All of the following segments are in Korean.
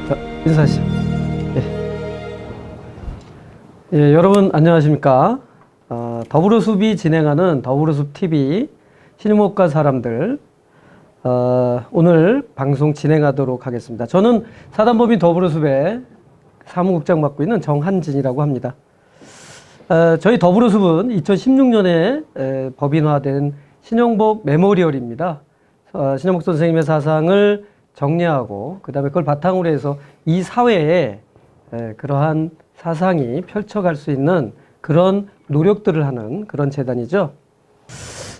자, 인사하시죠. 예, 여러분 안녕하십니까. 더불어숲이 진행하는 더불어숲 TV 신유목과 사람들, 오늘 방송 진행하도록 하겠습니다. 저는 사단법인 더불어숲의 사무국장 맡고 있는 정한진이라고 합니다. 저희 더불어숲은 2016년에 법인화된 신영복 메모리얼입니다. 신영복 선생님의 사상을 정리하고 그 다음에 그걸 바탕으로 해서 이 사회에 그러한 사상이 펼쳐갈 수 있는 그런 노력들을 하는 그런 재단이죠.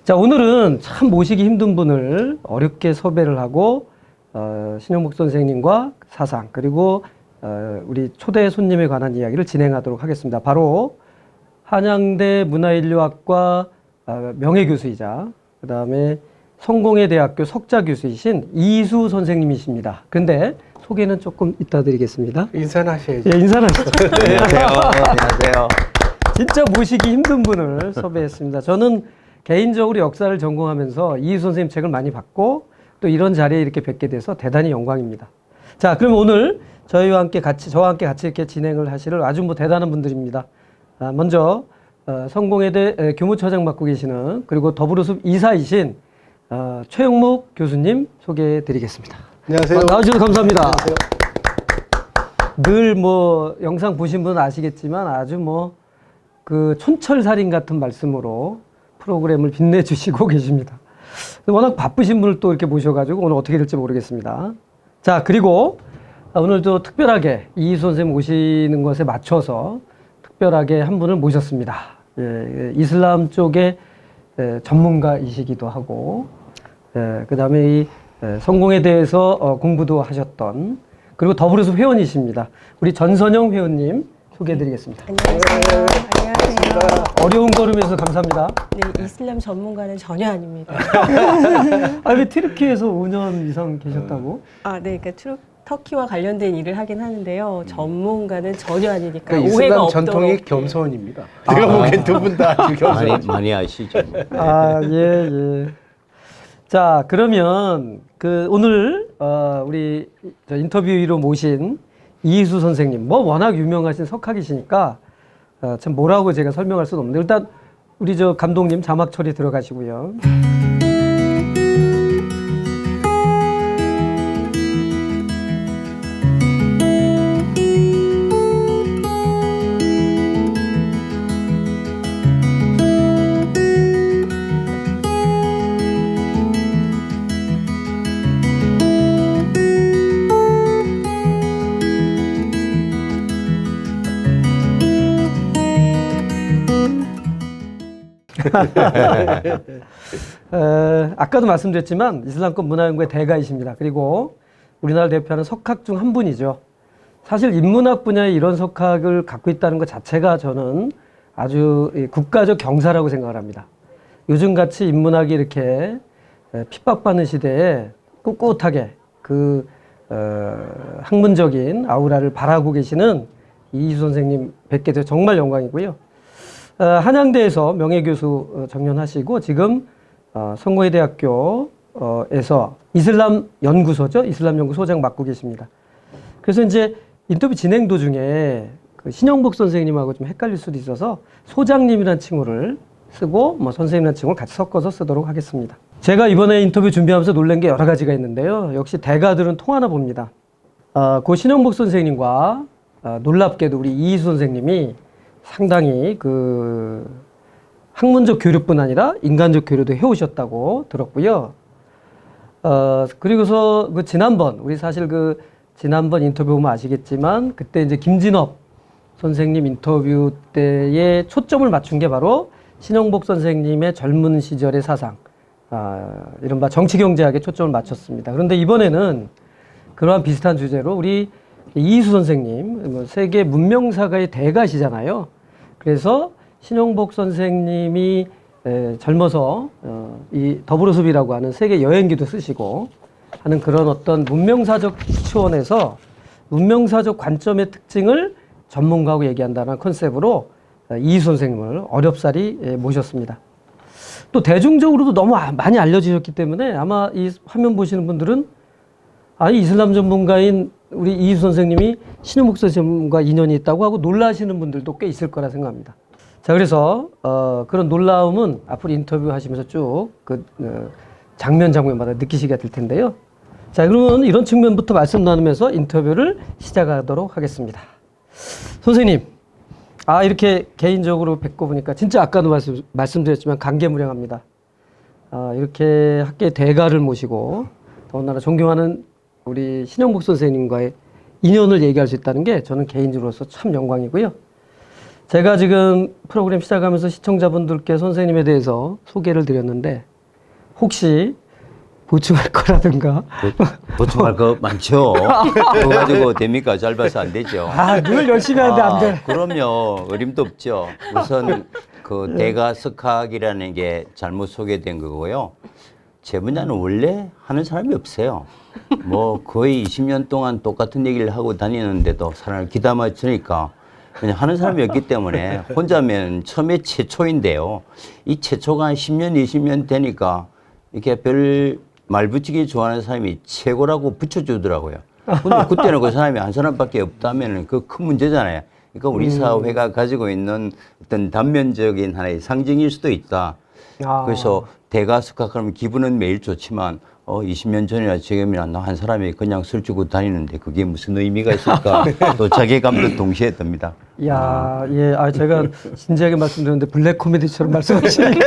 자, 오늘은 참 모시기 힘든 분을 어렵게 섭외를 하고 신영복 선생님과 사상 그리고 우리 초대 손님에 관한 이야기를 진행하도록 하겠습니다. 바로 한양대 문화인류학과 명예교수이자 그 다음에 성공회대학교 석좌교수이신 이수 선생님이십니다. 근데 소개는 조금 이따 드리겠습니다. 인사는 하셔야죠. 예, 인사는 하시죠. 안녕하세요. 안녕하세요. 진짜 모시기 힘든 분을 섭외했습니다. 저는 개인적으로 역사를 전공하면서 이수 선생님 책을 많이 봤고 또 이런 자리에 이렇게 뵙게 돼서 대단히 영광입니다. 자, 그럼 오늘 저와 함께 같이 이렇게 진행을 하실 아주 대단한 분들입니다. 먼저 성공회대 교무처장 맡고 계시는 그리고 더불어숲 이사이신 최영목 교수님 소개해 드리겠습니다. 안녕하세요. 나와주셔서 감사합니다. 안녕하세요. 늘 영상 보신 분은 아시겠지만 아주 그 촌철살인 같은 말씀으로 프로그램을 빛내주시고 계십니다. 워낙 바쁘신 분을 또 이렇게 모셔가지고 오늘 어떻게 될지 모르겠습니다. 자, 그리고 오늘도 특별하게 이희수 선생님 오시는 것에 맞춰서 특별하게 한 분을 모셨습니다. 예, 이슬람 쪽의 전문가이시기도 하고, 그 다음에 이 성공에 대해서 공부도 하셨던, 그리고 더불어숲 회원이십니다. 우리 전선영 회원님 소개해드리겠습니다. 안녕하세요. 안녕하세요. 어려운 걸음에서 감사합니다. 네, 이슬람 전문가는 전혀 아닙니다. 왜 튀르키예에서 5년 이상 계셨다고? 네, 그러니까 터키와 관련된 일을 하긴 하는데요. 전문가는 전혀 아니니까 그러니까 오해가 이슬람 없도록. 전통이 겸손입니다. 제가 보기엔 두 분 다 아주 겸손. 많이 아시죠? 예. 자, 그러면 오늘 우리 인터뷰로 모신 이희수 선생님, 워낙 유명하신 석학이시니까 참 뭐라고 제가 설명할 수는 없는데 일단 우리 감독님 자막 처리 들어가시고요. 아까도 말씀드렸지만 이슬람권 문화연구의 대가이십니다. 그리고 우리나라를 대표하는 석학 중 한 분이죠. 사실 인문학 분야에 이런 석학을 갖고 있다는 것 자체가 저는 아주 국가적 경사라고 생각을 합니다. 요즘같이 인문학이 이렇게 핍박받는 시대에 꿋꿋하게 학문적인 아우라를 바라고 계시는 이희수 선생님 뵙게 돼서 정말 영광이고요. 한양대에서 명예교수 정년하시고 지금 성공회대학교에서 이슬람 연구소죠. 이슬람 연구소장 맡고 계십니다. 그래서 이제 인터뷰 진행 도중에 신영복 선생님하고 좀 헷갈릴 수도 있어서 소장님이라는 칭호를 쓰고 선생님이라는 칭호를 같이 섞어서 쓰도록 하겠습니다. 제가 이번에 인터뷰 준비하면서 놀란 게 여러 가지가 있는데요. 역시 대가들은 통하나 봅니다. 고 신영복 선생님과 놀랍게도 우리 이희수 선생님이 상당히 학문적 교류뿐 아니라 인간적 교류도 해오셨다고 들었고요. 그리고서 우리 사실 지난번 인터뷰 보면 아시겠지만 그때 이제 김진업 선생님 인터뷰 때에 초점을 맞춘 게 바로 신영복 선생님의 젊은 시절의 사상, 이른바 정치경제학에 초점을 맞췄습니다. 그런데 이번에는 그러한 비슷한 주제로 우리 이희수 선생님, 세계 문명사가의 대가시잖아요. 그래서 신영복 선생님이 젊어서 이 더불어숲이라고 하는 세계 여행기도 쓰시고 하는 그런 어떤 문명사적 차원에서 문명사적 관점의 특징을 전문가하고 얘기한다는 컨셉으로 이희수 선생님을 어렵사리 모셨습니다. 또 대중적으로도 너무 많이 알려지셨기 때문에 아마 이 화면 보시는 분들은 아니 이슬람 전문가인 우리 이희수 선생님이 신용복 선생님과 인연이 있다고 하고 놀라시는 분들도 꽤 있을 거라 생각합니다. 자, 그래서 그런 놀라움은 앞으로 인터뷰 하시면서 쭉 장면마다 느끼시게 될 텐데요. 자, 그러면 이런 측면부터 말씀 나누면서 인터뷰를 시작하도록 하겠습니다. 선생님, 이렇게 개인적으로 뵙고 보니까 진짜 아까도 말씀드렸지만 감개무량합니다. 이렇게 학계 대가를 모시고 더군다나 존경하는 우리 신영복 선생님과의 인연을 얘기할 수 있다는 게 저는 개인적으로서 참 영광이고요. 제가 지금 프로그램 시작하면서 시청자분들께 선생님에 대해서 소개를 드렸는데 혹시 보충할 거라든가 보충할 거 많죠. 그거 가지고 됩니까? 짧아서 안 되죠. 늘 열심히 하는데 안 돼. 그럼요. 어림도 없죠. 우선 그 대가석학이라는 게 잘못 소개된 거고요. 제 분야는 원래 하는 사람이 없어요. 뭐 거의 20년 동안 똑같은 얘기를 하고 다니는데도 사람을 귀담아 주니까 그냥 하는 사람이 없기 때문에 혼자면 처음에 최초인데요. 이 최초가 한 10년, 20년 되니까 이렇게 별 말 붙이기 좋아하는 사람이 최고라고 붙여주더라고요. 근데 그때는 그 사람이 한 사람밖에 없다면 그 큰 문제잖아요. 그러니까 우리 사회가 가지고 있는 어떤 단면적인 하나의 상징일 수도 있다. 그래서 대가석학하면 기분은 매일 좋지만 20년 전이나 지금이나 나 한 사람이 그냥 슬주고 다니는데 그게 무슨 의미가 있을까? 또 자괴감도 동시에 듭니다. 이야, 예, 제가 진지하게 말씀드렸는데 블랙 코미디처럼 말씀하시니까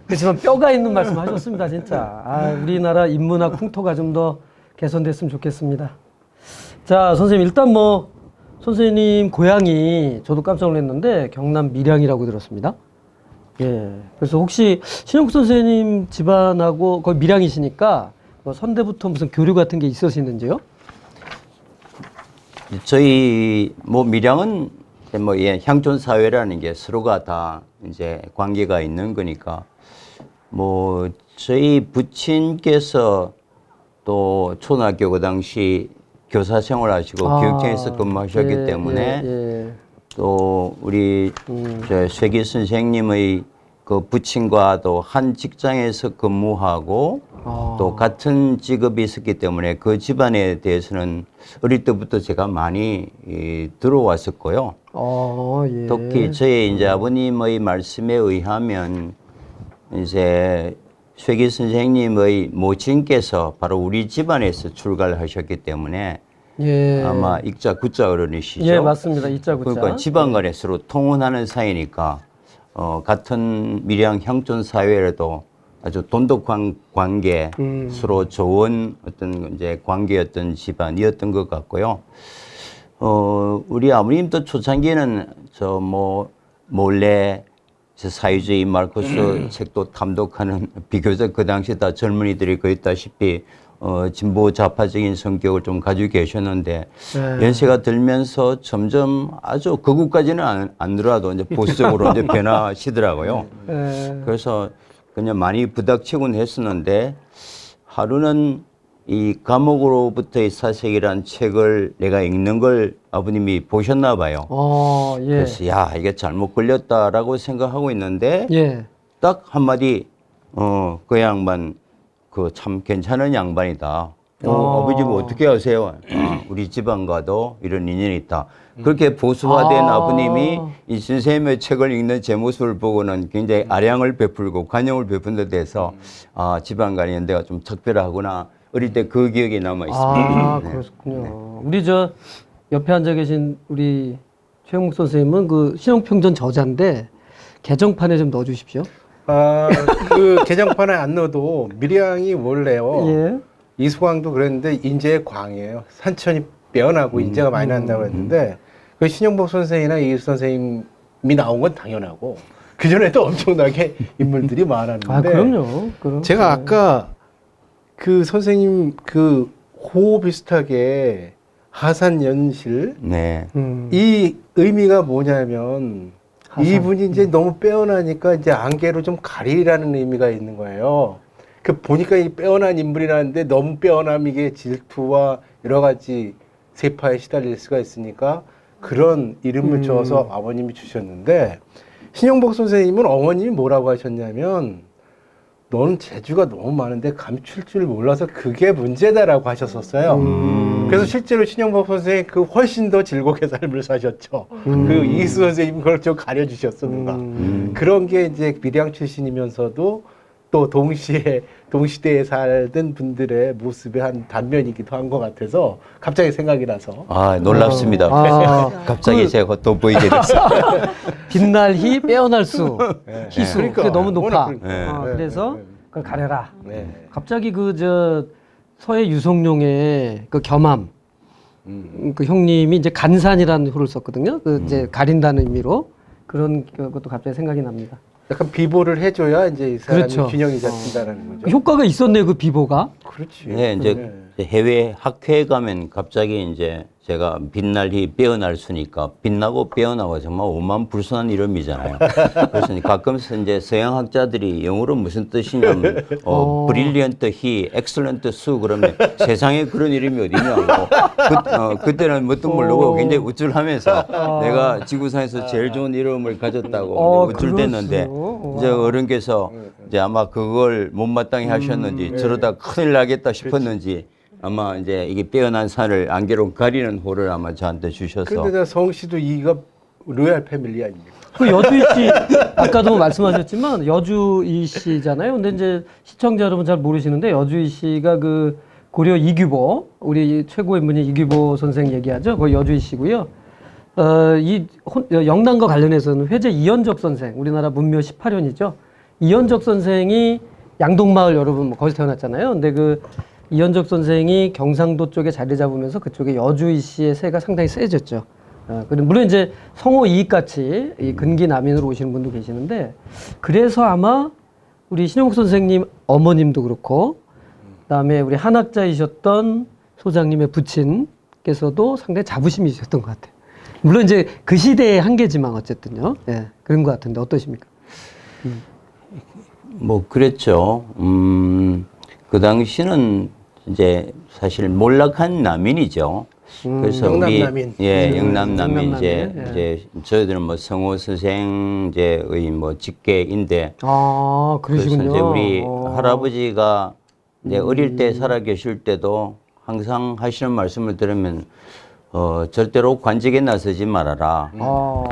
그렇지만 뼈가 있는 말씀하셨습니다, 진짜. 우리나라 인문학 풍토가 좀 더 개선됐으면 좋겠습니다. 자, 선생님 일단 뭐 선생님 고향이 저도 깜짝 놀랐는데 경남 밀양이라고 들었습니다. 예. 그래서 혹시 신영국 선생님 집안하고 거의 밀양이시니까 뭐 선대부터 무슨 교류 같은 게 있으시는지요? 저희 뭐 밀양은 뭐 향촌 사회라는 게 서로가 다 이제 관계가 있는 거니까 뭐 저희 부친께서 또 초등학교 그 당시 교사 생활하시고 교육청에서 근무하셨기 때문에 또 우리 저 쇠기 선생님의 그 부친과도 한 직장에서 근무하고 또 같은 직업이 있었기 때문에 그 집안에 대해서는 어릴 때부터 제가 많이 들어왔었고요. 예. 특히 저희 이제 아버님의 말씀에 의하면 이제 쇠기 선생님의 모친께서 바로 우리 집안에서 출가를 하셨기 때문에 아마 익자 구자 어른이시죠. 예, 맞습니다. 익자 구자. 그러니까 집안 간에 서로 통혼하는 사이니까 같은 밀양 향촌 사회라도 아주 돈독한 관계, 서로 좋은 어떤 이제 관계였던 집안이었던 것 같고요. 우리 아버님도 초창기에는 저 뭐 몰래 저 사회주의 마르크스 책도 탐독하는 비교적 그 당시 다 젊은이들이 거의 다시피 진보 좌파적인 성격을 좀 가지고 계셨는데 연세가 들면서 점점 아주 극우까지는 안 들어도 이제 보수적으로 이제 변하시더라고요. 그래서 그냥 많이 부닥치곤 했었는데 하루는 이 감옥으로부터의 사색이란 책을 내가 읽는 걸 아버님이 보셨나 봐요. 그래서 야 이게 잘못 걸렸다라고 생각하고 있는데 딱 한마디 그 양반 그 참 괜찮은 양반이다. 아버지 뭐 어떻게 아세요? 우리 집안과도 이런 인연이 있다. 그렇게 보수화된 아버님이 이 선생님의 책을 읽는 제 모습을 보고는 굉장히 아량을 베풀고 관용을 베푼 데 대해서 집안간의 연대가 좀 특별하구나. 어릴 때 그 기억이 남아 있습니다. 그렇군요. 우리 저 옆에 앉아 계신 우리 최영국 선생님은 그 신용평전 저자인데 개정판에 좀 넣어주십시오. 그 개정판에 안 넣어도 밀양이 원래요. 이수광도 그랬는데 인제의 광이에요. 산천이 빼어나고 인재가 많이 난다고 했는데 그 신영복 선생이나 이희수 선생님이 나온 건 당연하고 그 전에도 엄청나게 인물들이 많았는데. 그럼요. 제가 아까 그 선생님 그 호 비슷하게 하산연실 이 의미가 뭐냐면 이분이 이제 너무 빼어나니까 이제 안개로 좀 가리라는 의미가 있는 거예요. 그 보니까 이 빼어난 인물이라는데 너무 빼어남 이게 질투와 여러 가지 세파에 시달릴 수가 있으니까 그런 이름을 줘서 아버님이 주셨는데 신영복 선생님은 어머님이 뭐라고 하셨냐면 너는 재주가 너무 많은데 감출 줄 몰라서 그게 문제다라고 하셨었어요. 그래서 실제로 신영복 선생님 그 훨씬 더 즐겁게 삶을 사셨죠. 그 이수 선생님은 그걸 좀 가려주셨어 누가. 그런 게 이제 밀양 출신이면서도 또 동시대에 살던 분들의 모습의 한 단면이기도 한 것 같아서 갑자기 생각이 나서. 아, 놀랍습니다. 갑자기 제가 또 보이게 됐어요. 빛날 희 빼어날 수 희수 그러니까. 그게 너무 높아. 워낙 그러니까. 그래서 그걸 가려라. 네. 갑자기 그 저 서해 유성룡의 그 겸함 그 형님이 이제 간산이라는 호를 썼거든요. 그 이제 가린다는 의미로 그런 것도 갑자기 생각이 납니다. 약간 비보를 해줘야 이제 이 사람이 그렇죠. 균형이 잡힌다는 거죠. 효과가 있었네요. 그 비보가. 그렇지. 네, 이제 해외 학회에 가면 갑자기 이제 제가 빛날이 빼어날 수니까 빛나고 빼어나고 정말 오만불선한 이름이잖아요. 그래서 이제 가끔씩 이제 서양 학자들이 영어로 무슨 뜻이냐면 브릴리언트 히, 엑셀런트 수 그러면 세상에 그런 이름이 어디냐고. 그때는 뭣도 모르고 굉장히 우쭐하면서 내가 지구상에서 제일 좋은 이름을 가졌다고 우쭐댔는데 이제 어른께서 이제 아마 그걸 못마땅히 하셨는지 저러다 큰일 나겠다 싶었는지 아마 이제 이게 빼어난 산을 안개로 가리는 호를 아마 저한테 주셔서. 그런데 성씨도 이가 로얄 패밀리 아닙니까? 그 여주이 씨 아까도 말씀하셨지만 여주이 씨잖아요. 근데 이제 시청자 여러분 잘 모르시는데 여주이 씨가 그 고려 이규보 우리 최고의 분이 이규보 선생 얘기하죠. 그 여주이 씨고요. 영남과 관련해서는 회제 이현적 선생 우리나라 문묘 18년이죠. 이현적 선생이 양동마을 여러분 뭐 거기서 태어났잖아요. 근데 그 이현적 선생이 경상도 쪽에 자리 잡으면서 그쪽에 여주이 씨의 세가 상당히 세졌죠. 물론 이제 성호 이익 같이 이 근기 남인으로 오시는 분도 계시는데 그래서 아마 우리 신영국 선생님 어머님도 그렇고 그다음에 우리 한학자이셨던 소장님의 부친께서도 상당히 자부심이 있었던 것 같아요. 물론 이제 그 시대의 한계지만 어쨌든요. 예, 그런 것 같은데 어떠십니까? 뭐 그랬죠. 그 당시는 이제 사실 몰락한 남인이죠. 그래서 우리 영남남인. 영남남인 영남남인, 이제 저희들은 뭐 성호 선생 이제의 뭐 직계인데 아, 그러시군요. 그래서 이제 우리 할아버지가 이제 어릴 때 살아 계실 때도 항상 하시는 말씀을 들으면 절대로 관직에 나서지 말아라.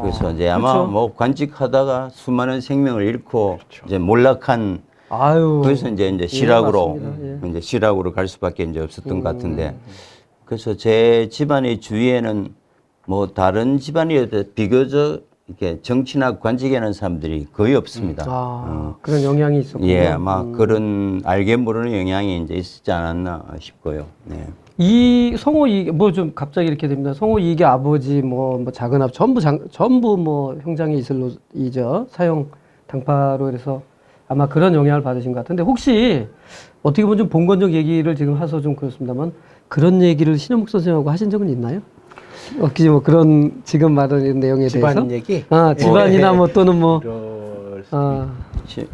그래서 이제 아마 그렇죠. 뭐 관직하다가 수많은 생명을 잃고 이제 몰락한 아유. 그래서 이제 실학으로 맞습니다. 이제 실학으로 갈 수밖에 이제 없었던 것 같은데 그래서 제 집안의 주위에는 뭐 다른 집안이어도 비교적 이렇게 정치나 관직에 하는 사람들이 거의 없습니다. 그런 영향이 있었군요. 예, 아마 그런 알게 모르는 영향이 이제 있었지 않았나 싶고요. 네. 이 성호 이 뭐 좀 갑자기 이렇게 됩니다. 성호 이익의 아버지 뭐 작은 아버 전부 뭐 형장에 있을 이죠 사형 당파로 해서 아마 그런 영향을 받으신 것 같은데 혹시 어떻게 보면 좀 봉건적 얘기를 지금 해서 좀 그렇습니다만 그런 얘기를 신현묵 선생님하고 하신 적은 있나요? 혹시 뭐 그런 지금 말하는 내용에 집안 대해서? 얘기? 집안이나 뭐 또는 뭐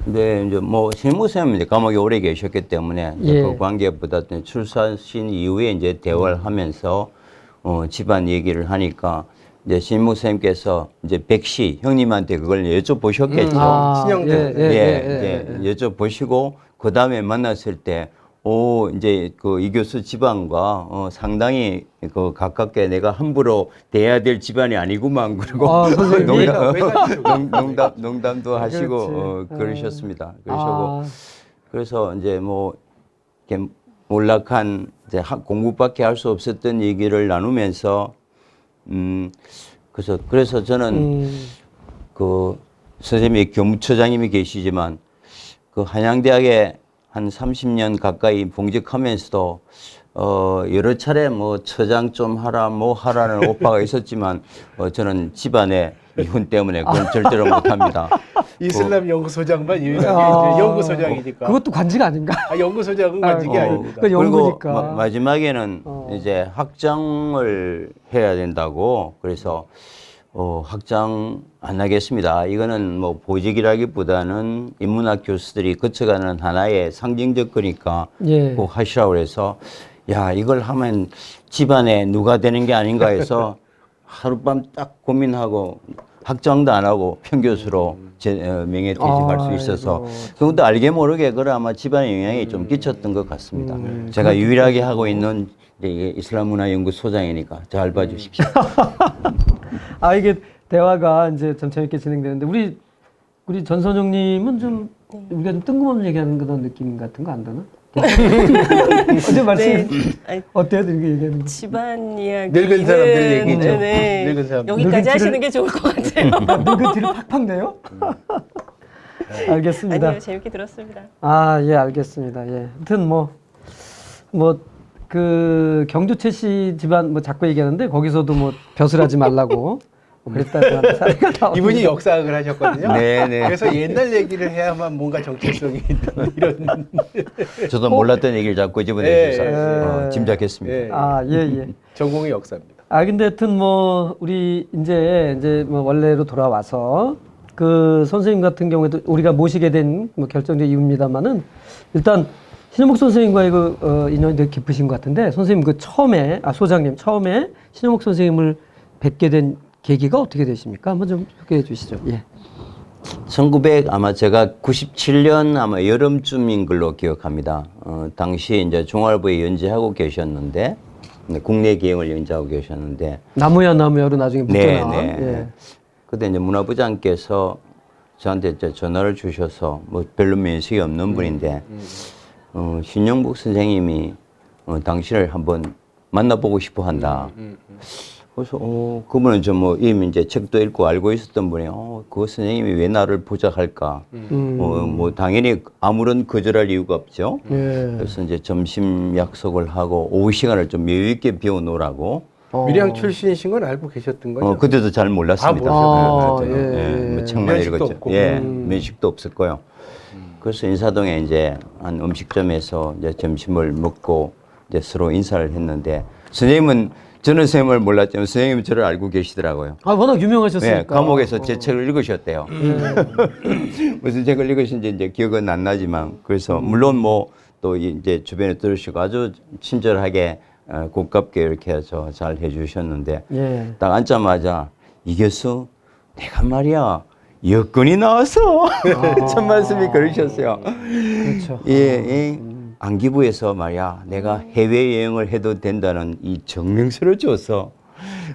네, 이제 뭐 신무쌤은 이제 감옥에 오래 계셨기 때문에 예. 그 관계보다 출사신 이후에 이제 대화를 하면서 집안 얘기를 하니까 이제 신무쌤께서 이제 백씨 형님한테 그걸 여쭤보셨겠죠. 친형들. 이제 여쭤보시고 그 다음에 만났을 때. 이제 그 이 교수 집안과 상당히 그 가깝게 내가 함부로 대해야 될 집안이 아니구만 그리고 농담도 하시고 그러셨습니다. 그래서 이제 뭐 이렇게 몰락한 이제 공부밖에 할 수 없었던 얘기를 나누면서 그래서 저는 그 선생님이 교무처장님이 계시지만 그 한양대학에 한 30년 가까이 봉직하면서도 여러 차례 뭐 처장 좀 하라 뭐 하라는 오빠가 있었지만 저는 집안의 이혼 때문에 그건 절대로 못합니다. 이슬람 연구소장만 유일하게 연구소장이니까. 그것도 관직 아닌가? 연구소장은 관직이 아닙니다. 그 연구니까. 그리고 마지막에는 이제 학장을 해야 된다고 그래서 학장 안 하겠습니다. 이거는 뭐 보직이라기보다는 인문학 교수들이 거쳐가는 하나의 상징적 거니까 꼭 하시라고 그래서 야 이걸 하면 집안에 누가 되는 게 아닌가 해서 하룻밤 딱 고민하고 학장도 안 하고 평교수로 명예퇴직할 수 있어서 그것도 알게 모르게 그걸 아마 집안의 영향이 좀 끼쳤던 것 같습니다. 제가 유일하게 하고 있는 이제 이게 이슬람문화연구소장이니까 잘 봐주십시오. 아 이게 대화가 이제 좀 재밌게 진행되는데 우리 전선영님은 좀 우리가 좀 뜬금없는 얘기하는 그런 느낌 같은 거 안 되나? 어제 말씀 아니, 어때요? 이렇게 얘기하는 거? 집안 이야기. 늙은 사람들 얘기죠. 네. 늙은 사람들. 여기까지 늙은 하시는 게 좋을 것 같아요. 늙은 뒤를 팍팍 내요? 알겠습니다. 아니요, 재밌게 들었습니다. 아, 예, 알겠습니다. 예. 아무튼 그 경주채 씨 집안 뭐 자꾸 얘기하는데 거기서도 뭐 벼슬 하지 말라고 뭐 그랬다는 사례가 나오는데. 이분이 역사학을 하셨거든요. 네네. 그래서 옛날 얘기를 해야만 뭔가 정체성이 있는 이런. 저도 몰랐던 얘기를 자꾸 집어내 주셔서 짐작했습니다. 예. 아, 예, 예. 전공이 역사입니다. 아, 근데 하여튼 우리 이제 뭐 원래로 돌아와서 그 선생님 같은 경우에도 우리가 모시게 된 뭐 결정적 이유입니다만은 일단 신영목 선생님과의 그 인연이 되게 깊으신 것 같은데 선생님 그 소장님 처음에 신영목 선생님을 뵙게 된 계기가 어떻게 되십니까? 한번 좀 소개해 주시죠. 예. 1900 아마 제가 97년 아마 여름쯤인 걸로 기억합니다. 당시 이제 중앙일보에 연재하고 계셨는데 국내 기행을 연재하고 계셨는데 나무야로 나중에 네, 붙어나. 네. 예. 그때 이제 문화부장께서 저한테 이제 전화를 주셔서 뭐 별로 면식이 없는 분인데 신영복 선생님이 당신을 한번 만나보고 싶어 한다. 그래서 그분은 좀 뭐 이미 이제 책도 읽고 알고 있었던 분이 그 선생님이 왜 나를 보자 할까? 뭐 당연히 아무런 거절할 이유가 없죠. 예. 그래서 이제 점심 약속을 하고 오후 시간을 좀 여유 있게 비워 놓으라고. 밀양 출신이신 건 알고 계셨던 거죠? 그때도 잘 몰랐습니다. 아, 네, 예. 뭐 책만 면식도 읽었죠. 없고. 예, 면식도 없었고요. 그래서 인사동에 이제 한 음식점에서 이제 점심을 먹고 이제 서로 인사를 했는데 선생님은 저는 선생님을 몰랐지만 선생님은 저를 알고 계시더라고요. 아, 워낙 유명하셨으니까. 네, 감옥에서 제 책을 읽으셨대요. 무슨 책을 읽으신지 이제 기억은 안 나지만 그래서 물론 뭐 또 이제 주변에 들으시고 아주 친절하게 고깝게 이렇게 해서 잘 해주셨는데 예. 딱 앉자마자 이 교수 내가 말이야 여건이 나와서 첫 말씀이 그러셨어요. 그렇죠. 예, 안기부에서 말이야 내가 해외 여행을 해도 된다는 이 증명서를 줬어.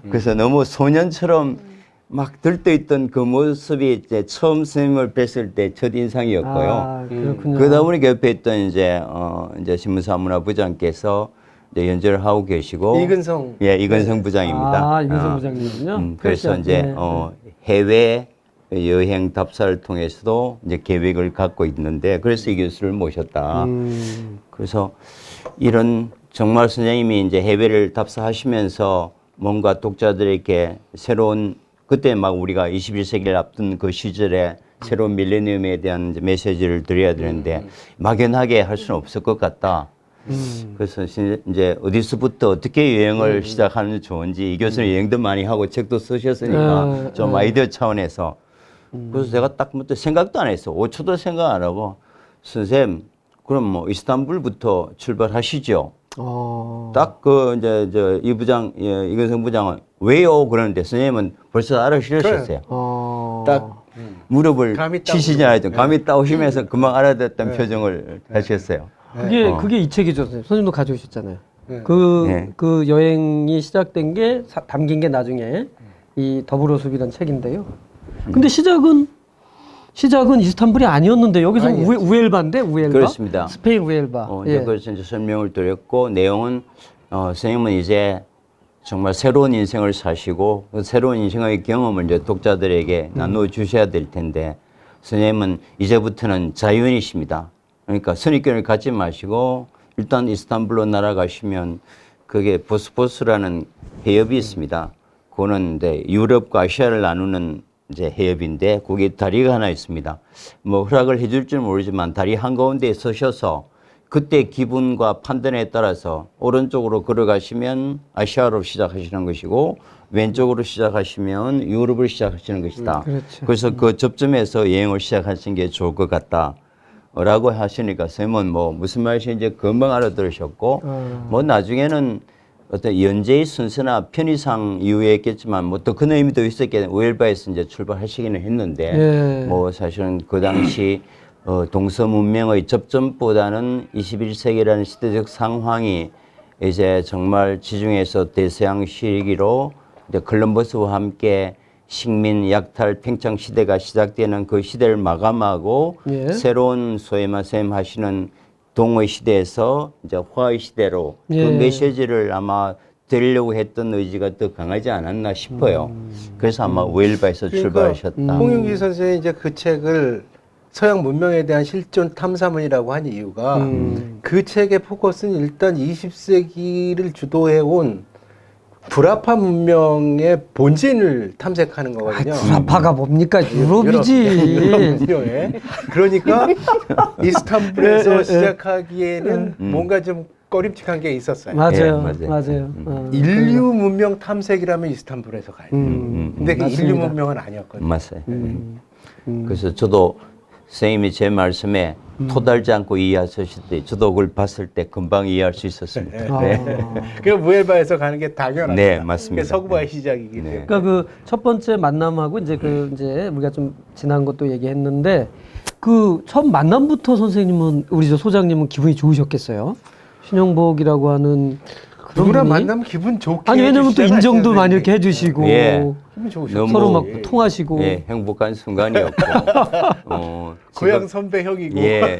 그래서 너무 소년처럼 막 들떠있던 그 모습이 이제 처음 선생님을 뵀을 때 첫 인상이었고요. 아, 그렇군요. 그러다 보니까 옆에 있던 이제 신문사 문화부장께서 이제 연재를 하고 계시고 이근성. 예, 이근성 부장입니다. 아, 이근성 부장님이군요. 그래서 그렇죠. 이제 네. 해외 여행 답사를 통해서도 이제 계획을 갖고 있는데 그래서 이 교수를 모셨다. 그래서 이런 정말 선생님이 이제 해외를 답사하시면서 뭔가 독자들에게 새로운 그때 막 우리가 21세기를 앞둔 그 시절에 새로운 밀레니엄에 대한 이제 메시지를 드려야 되는데 막연하게 할 수는 없을 것 같다. 그래서 이제 어디서부터 어떻게 여행을 시작하는 게 좋은지 이 교수는 여행도 많이 하고 책도 쓰셨으니까 좀 아이디어 차원에서 그래서 제가 딱 생각도 안 했어. 5초도 생각 안 하고 선생님 그럼 뭐 이스탄불부터 출발하시죠. 딱 그 이제 이 부장 이근성 부장은 왜요 그러는데 선생님은 벌써 알아주셨어요. 딱 무릎을 치시지 않았죠. 감이 따오시면서 금방 알아듣던 표정을 하셨어요. 그게 이 책이죠. 선생님도 가져오셨잖아요. 네. 그 여행이 시작된 게 담긴 게 나중에 이 더불어숲이라는 책인데요. 근데 시작은 이스탄불이 아니었는데 여기서 우엘바인데 우엘바. 그렇습니다. 스페인 우엘바. 이제 그래서 이제 설명을 드렸고 내용은 선생님은 이제 정말 새로운 인생을 사시고 그 새로운 인생의 경험을 이제 독자들에게 나누어 주셔야 될 텐데 선생님은 이제부터는 자연이십니다. 그러니까 선입견을 갖지 마시고 일단 이스탄불로 날아가시면 그게 보스포스라는 해협이 있습니다. 그거는 이제 유럽과 아시아를 나누는 이제 해협인데 거기에 다리가 하나 있습니다. 뭐 허락을 해줄 줄 모르지만 다리 한가운데에 서셔서 그때 기분과 판단에 따라서 오른쪽으로 걸어가시면 아시아로 시작하시는 것이고 왼쪽으로 시작하시면 유럽을 시작하시는 것이다. 그렇죠. 그래서 그 접점에서 여행을 시작하시는 게 좋을 것 같다. 라고 하시니까 선생님은 뭐 무슨 말인지 금방 알아들으셨고 뭐 나중에는 어떤 연재의 순서나 편의상 이유였겠지만 뭐 또 그런 의미도 있었겠네. 우엘바에서 이제 출발하시기는 했는데 예. 뭐 사실은 그 당시 동서 문명의 접점보다는 21세기라는 시대적 상황이 이제 정말 지중해에서 대서양 시기로 이제 콜럼버스와 함께 식민 약탈 팽창 시대가 시작되는 그 시대를 마감하고 예. 새로운 소위 말씀하시는 동의 시대에서 이제 화의 시대로 예. 그 메시지를 아마 드리려고 했던 의지가 더 강하지 않았나 싶어요. 그래서 아마 우엘바에서 출발하셨다. 홍윤기 선생이 이제 그 책을 서양 문명에 대한 실존 탐사문이라고 한 이유가 그 책의 포커스는 일단 20세기를 주도해온 불합화 문명의 본진을 탐색하는 거거든요. 불합화가 뭡니까? 유럽이지. 유럽 문명에. 그러니까 이스탄불에서 시작하기에는 뭔가 좀 꺼림칙한 게 있었어요. 맞아요, 예, 맞아요. 인류 문명 탐색이라면 이스탄불에서 가야 돼요. 근데 그 인류 맞습니다. 문명은 아니었거든요. 맞아요. 그래서 저도 선생님이 제 말씀에 토달지 않고 이해하셨을 때 저도 그걸 봤을 때 금방 이해할 수 있었습니다. 네. 그 무엘바에서 가는 게 당연합니다. 네, 맞습니다. 그게 서구화의 네. 시작이기 때문에. 네. 그러니까 그 첫 번째 만남하고 이제 이제 우리가 좀 지난 것도 얘기했는데 그 첫 만남부터 선생님은 우리 저 소장님은 기분이 좋으셨겠어요? 신영복이라고 하는 그런 누구나 분이? 만나면 기분 좋게 아니 왜냐면 또 해주시잖아요, 인정도 선생님이. 많이 이렇게 해주시고 예. 기분 좋으셨죠. 너무 서로 막 예. 통하시고 예, 행복한 순간이었고 고향 지금- 선배 형이고. 예,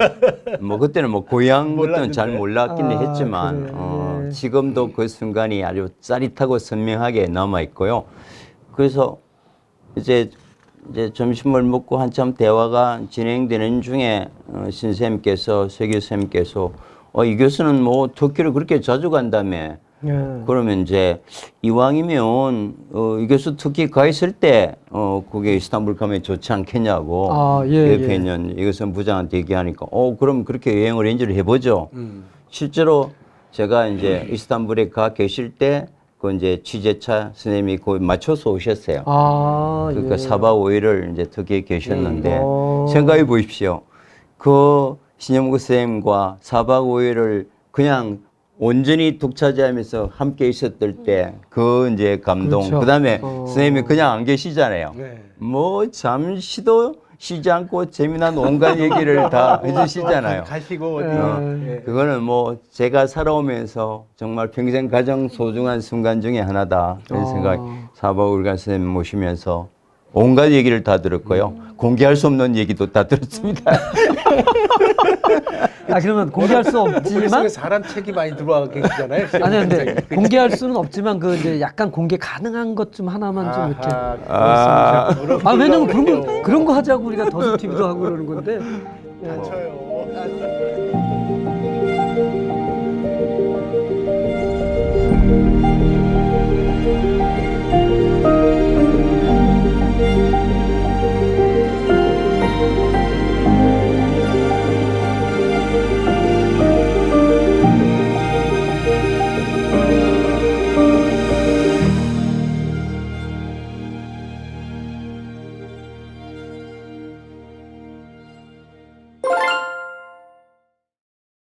뭐 그때는 뭐 고향 것들은 잘 몰랐는데. 몰랐기는 아, 했지만 그래요. 예. 지금도 그 순간이 아주 짜릿하고 선명하게 남아 있고요. 그래서 이제 점심을 먹고 한참 대화가 진행되는 중에 신쌤께서 서 교수님께서 이 교수는 뭐 터키를 그렇게 자주 간다며. 예. 그러면 이제 이왕이면 이 교수 터키 가 있을 때 그게 이스탄불 가면 좋지 않겠냐고 아, 예, 옆에 예. 있는 이것은 부장한테 얘기하니까 그럼 그렇게 여행 어레인지를 해보죠. 실제로 제가 이제 이스탄불에 가 계실 때 그 이제 취재차 선생님이 거기 맞춰서 오셨어요. 아, 그러니까 예. 4박 5일을 이제 터키에 계셨는데 어. 생각해 보십시오. 그 신영구 선생님과 4박 5일을 그냥 온전히 독차지하면서 함께 있었을 때 그 이제 감동. 그렇죠. 그다음에 어. 선생님이 그냥 안 계시잖아요. 네. 뭐 잠시도 쉬지 않고 재미난 온갖 얘기를 다 해주시잖아요. 가시고 어디. 예. 예. 그거는 뭐 제가 살아오면서 정말 평생 가장 소중한 순간 중에 하나다. 그런 생각. 4박 5일간 선생님 모시면서 온갖 얘기를 다 들었고요. 공개할 수 없는 얘기도 다 들었습니다. 아 그러면 공개할 수 머릿속에 없지만 사람 책이 많이 들어와 계시잖아요. 아니 근데 공개할 수는 없지만 그 이제 약간 공개 가능한 것 좀 하나만 좀 이렇게 그렇습니다. 왜냐면 그런 거 하자고 우리가 더스 TV도 하고 그러는 건데 다쳐요.